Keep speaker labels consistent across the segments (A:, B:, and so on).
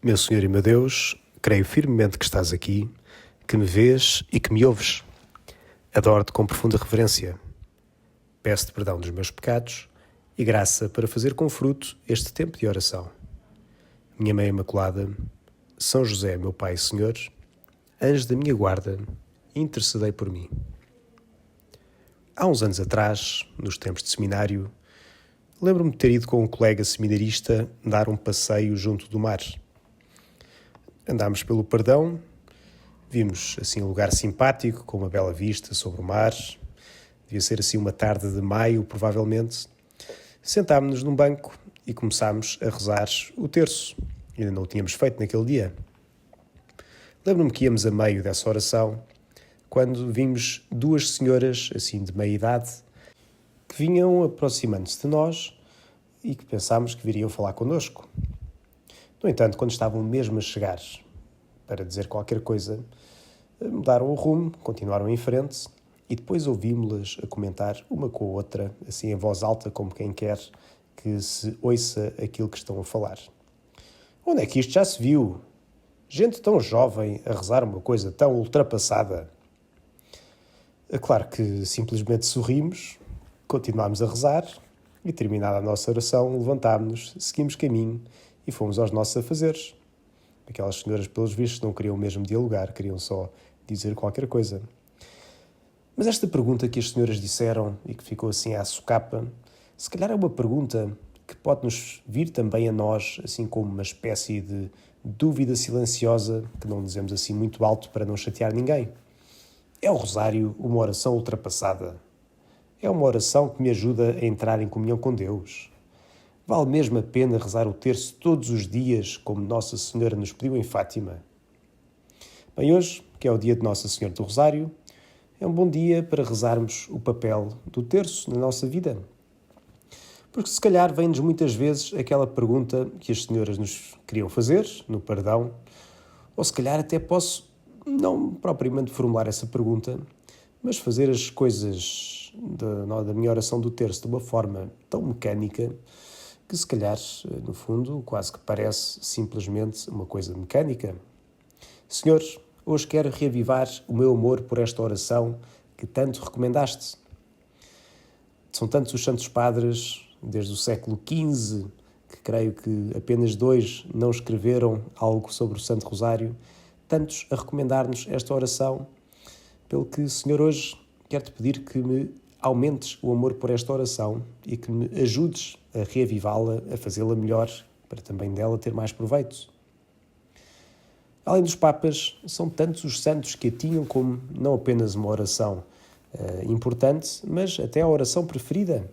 A: Meu Senhor e meu Deus, creio firmemente que estás aqui, que me vês e que me ouves. Adoro-te com profunda reverência. Peço-te perdão dos meus pecados e graça para fazer com fruto este tempo de oração. Minha Mãe Imaculada, São José, meu Pai e Senhor, anjo da minha guarda, intercedei por mim. Há uns anos atrás, nos tempos de seminário, lembro-me de ter ido com um colega seminarista dar um passeio junto do mar. Andámos pelo Pardão, vimos assim um lugar simpático, com uma bela vista sobre o mar. Devia ser assim uma tarde de maio, provavelmente. Sentámos-nos num banco e começámos a rezar o terço. Ainda não o tínhamos feito naquele dia. Lembro-me que íamos a meio dessa oração, quando vimos duas senhoras, assim de meia idade, que vinham aproximando-se de nós e que pensámos que viriam falar connosco. No entanto, quando estavam mesmo a chegar para dizer qualquer coisa, mudaram o rumo, continuaram em frente e depois ouvimos-las a comentar uma com a outra, assim em voz alta, como quem quer que se ouça aquilo que estão a falar. Onde é que isto já se viu? Gente tão jovem a rezar uma coisa tão ultrapassada. É claro que simplesmente sorrimos, continuámos a rezar e, terminada a nossa oração, levantámos-nos, seguimos caminho e fomos aos nossos afazeres. Aquelas senhoras, pelos vistos, não queriam mesmo dialogar, queriam só dizer qualquer coisa. Mas esta pergunta que as senhoras disseram e que ficou assim à socapa, se calhar é uma pergunta que pode-nos vir também a nós, assim como uma espécie de dúvida silenciosa, que não dizemos assim muito alto para não chatear ninguém. É o rosário uma oração ultrapassada? É uma oração que me ajuda a entrar em comunhão com Deus? Vale mesmo a pena rezar o terço todos os dias, como Nossa Senhora nos pediu em Fátima? Bem, hoje, que é o dia de Nossa Senhora do Rosário, é um bom dia para rezarmos o papel do terço na nossa vida. Porque se calhar vem-nos muitas vezes aquela pergunta que as senhoras nos queriam fazer, no pardão, ou se calhar até posso não propriamente formular essa pergunta, mas fazer as coisas da minha oração do terço de uma forma tão mecânica que se calhar, no fundo, quase que parece simplesmente uma coisa mecânica. Senhor, hoje quero reavivar o meu amor por esta oração que tanto recomendaste. São tantos os santos padres, desde o século XV, que creio que apenas 2 não escreveram algo sobre o Santo Rosário, tantos a recomendar-nos esta oração, pelo que, Senhor, hoje quero-te pedir que me aumentes o amor por esta oração e que me ajudes a reavivá-la, a fazê-la melhor, para também dela ter mais proveito. Além dos Papas, são tantos os santos que a tinham como não apenas uma oração importante, mas até a oração preferida.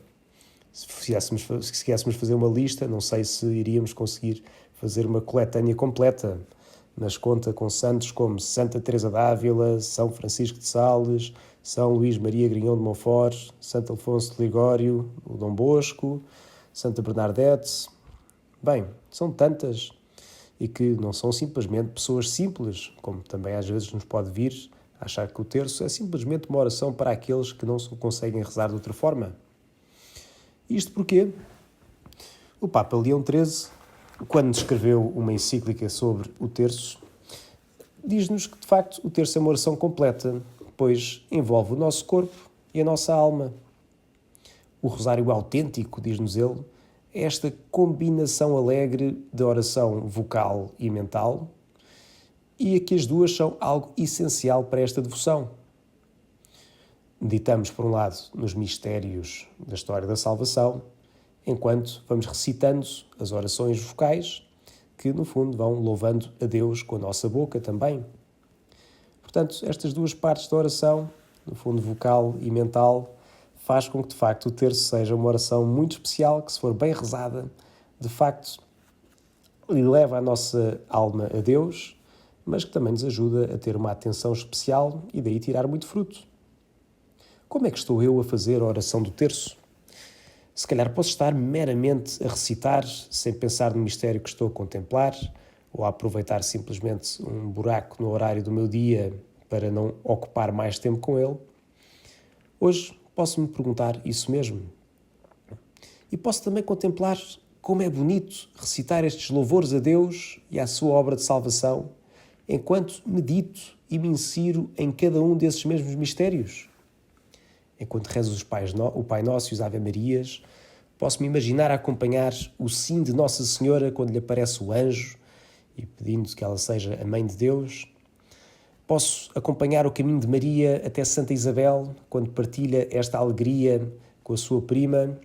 A: Se quiséssemos fazer uma lista, não sei se iríamos conseguir fazer uma coletânea completa, mas conta com santos como Santa Teresa d'Ávila, São Francisco de Sales, São Luís Maria Grignion de Montfort, Santo Afonso de Ligório, o Dom Bosco, Santa Bernadette. Bem, são tantas e que não são simplesmente pessoas simples, como também às vezes nos pode vir a achar que o terço é simplesmente uma oração para aqueles que não se conseguem rezar de outra forma. Isto porque o Papa Leão XIII, quando escreveu uma encíclica sobre o terço, diz-nos que, de facto, o terço é uma oração completa, pois envolve o nosso corpo e a nossa alma. O rosário autêntico, diz-nos ele, é esta combinação alegre de oração vocal e mental, e aqui as duas são algo essencial para esta devoção. Meditamos, por um lado, nos mistérios da história da salvação, enquanto vamos recitando as orações vocais, que no fundo vão louvando a Deus com a nossa boca também. Portanto, estas duas partes da oração, no fundo vocal e mental, faz com que de facto o terço seja uma oração muito especial, que se for bem rezada, de facto leva a nossa alma a Deus, mas que também nos ajuda a ter uma atenção especial e daí tirar muito fruto. Como é que estou eu a fazer a oração do terço? Se calhar posso estar meramente a recitar, sem pensar no mistério que estou a contemplar, ou a aproveitar simplesmente um buraco no horário do meu dia para não ocupar mais tempo com ele. Hoje posso-me perguntar isso mesmo. E posso também contemplar como é bonito recitar estes louvores a Deus e à sua obra de salvação, enquanto medito e me insiro em cada um desses mesmos mistérios. Enquanto rezo o Pai Nosso e os Ave Marias, posso-me imaginar a acompanhar o sim de Nossa Senhora quando lhe aparece o anjo e pedindo que ela seja a Mãe de Deus. Posso acompanhar o caminho de Maria até Santa Isabel, quando partilha esta alegria com a sua prima.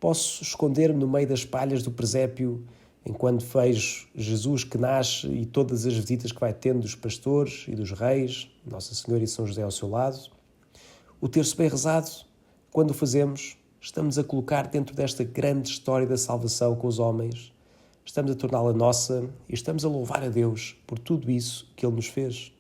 A: Posso esconder-me no meio das palhas do presépio, enquanto vejo Jesus que nasce e todas as visitas que vai tendo dos pastores e dos reis, Nossa Senhora e São José ao seu lado. O terço bem rezado, quando o fazemos, estamos a colocar dentro desta grande história da salvação com os homens, estamos a torná-la nossa e estamos a louvar a Deus por tudo isso que Ele nos fez.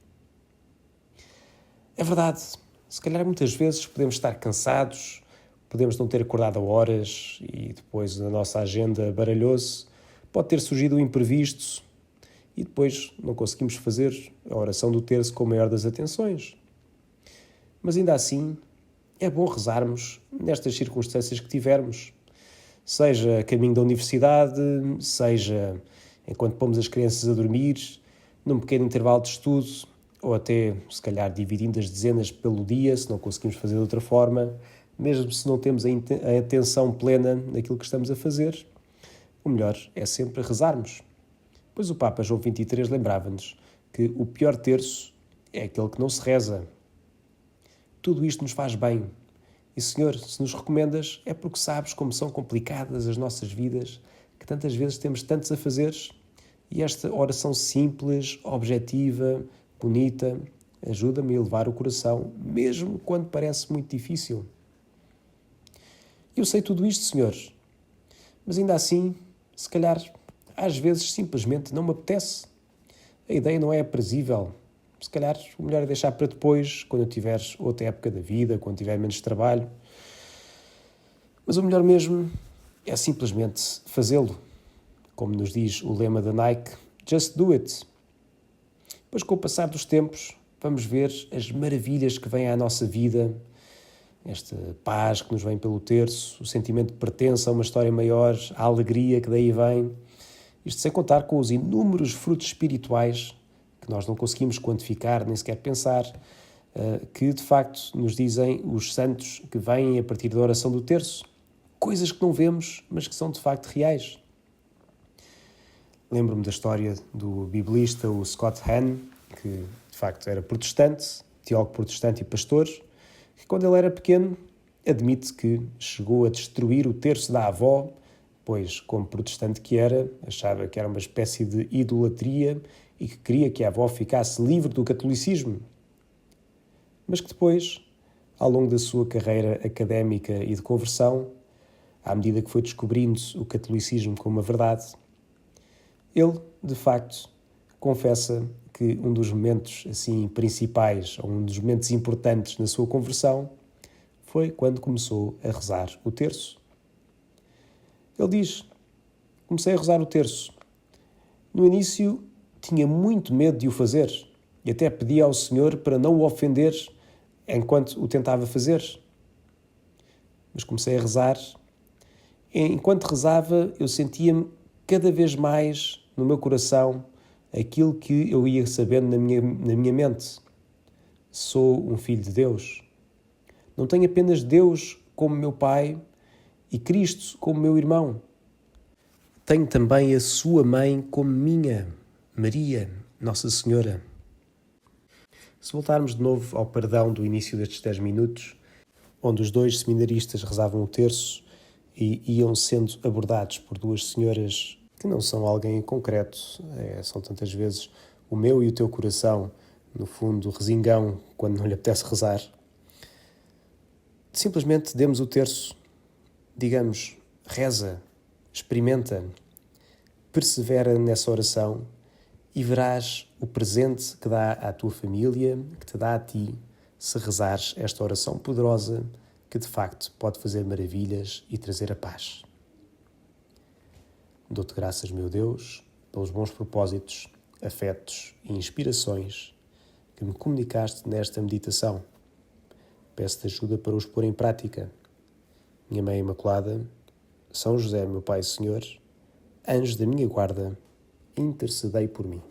A: É verdade, se calhar muitas vezes podemos estar cansados, podemos não ter acordado a horas e depois a nossa agenda baralhou-se, pode ter surgido um imprevisto e depois não conseguimos fazer a oração do terço com a maior das atenções. Mas ainda assim, é bom rezarmos nestas circunstâncias que tivermos, seja a caminho da universidade, seja enquanto pomos as crianças a dormir, num pequeno intervalo de estudo, ou até, se calhar, dividindo as dezenas pelo dia, se não conseguimos fazer de outra forma, mesmo se não temos a atenção plena naquilo que estamos a fazer, o melhor é sempre rezarmos. Pois o Papa João XXIII lembrava-nos que o pior terço é aquele que não se reza. Tudo isto nos faz bem. E, Senhor, se nos recomendas, é porque sabes como são complicadas as nossas vidas, que tantas vezes temos tantos a fazer, e esta oração simples, objetiva, bonita, ajuda-me a elevar o coração, mesmo quando parece muito difícil. Eu sei tudo isto, Senhor, mas ainda assim, se calhar, às vezes simplesmente não me apetece. A ideia não é aprazível. Se calhar o melhor é deixar para depois, quando eu tiver outra época da vida, quando tiver menos trabalho. Mas o melhor mesmo é simplesmente fazê-lo. Como nos diz o lema da Nike, just do it. Pois com o passar dos tempos, vamos ver as maravilhas que vêm à nossa vida, esta paz que nos vem pelo terço, o sentimento de pertença a uma história maior, a alegria que daí vem. Isto sem contar com os inúmeros frutos espirituais que nós não conseguimos quantificar, nem sequer pensar, que de facto nos dizem os santos que vêm a partir da oração do terço. Coisas que não vemos, mas que são de facto reais. Lembro-me da história do biblista, o Scott Hahn, que de facto era protestante, teólogo protestante e pastor, que quando ele era pequeno admite que chegou a destruir o terço da avó, pois, como protestante que era, achava que era uma espécie de idolatria e que queria que a avó ficasse livre do catolicismo. Mas que depois, ao longo da sua carreira académica e de conversão, à medida que foi descobrindo o catolicismo como uma verdade, ele, de facto, confessa que um dos momentos assim principais, ou um dos momentos importantes na sua conversão, foi quando começou a rezar o terço. Ele diz, comecei a rezar o terço. No início tinha muito medo de o fazer e até pedia ao Senhor para não o ofender enquanto o tentava fazer. Mas comecei a rezar. Enquanto rezava, eu sentia-me cada vez mais no meu coração aquilo que eu ia sabendo na minha mente. Sou um filho de Deus. Não tenho apenas Deus como meu Pai e Cristo como meu irmão. Tenho também a sua mãe como minha, Maria, Nossa Senhora. Se voltarmos de novo ao perdão do início destes 10 minutos, onde os dois seminaristas rezavam o terço e iam sendo abordados por duas senhoras que não são alguém em concreto, são tantas vezes o meu e o teu coração, no fundo, resingão, quando não lhe apetece rezar. Simplesmente demos o terço, digamos, reza, experimenta, persevera nessa oração e verás o presente que dá à tua família, que te dá a ti, se rezares esta oração poderosa que de facto pode fazer maravilhas e trazer a paz. Dou-te graças, meu Deus, pelos bons propósitos, afetos e inspirações que me comunicaste nesta meditação. Peço-te ajuda para os pôr em prática. Minha Mãe Imaculada, São José, meu Pai e Senhor, anjo da minha guarda, intercedei por mim.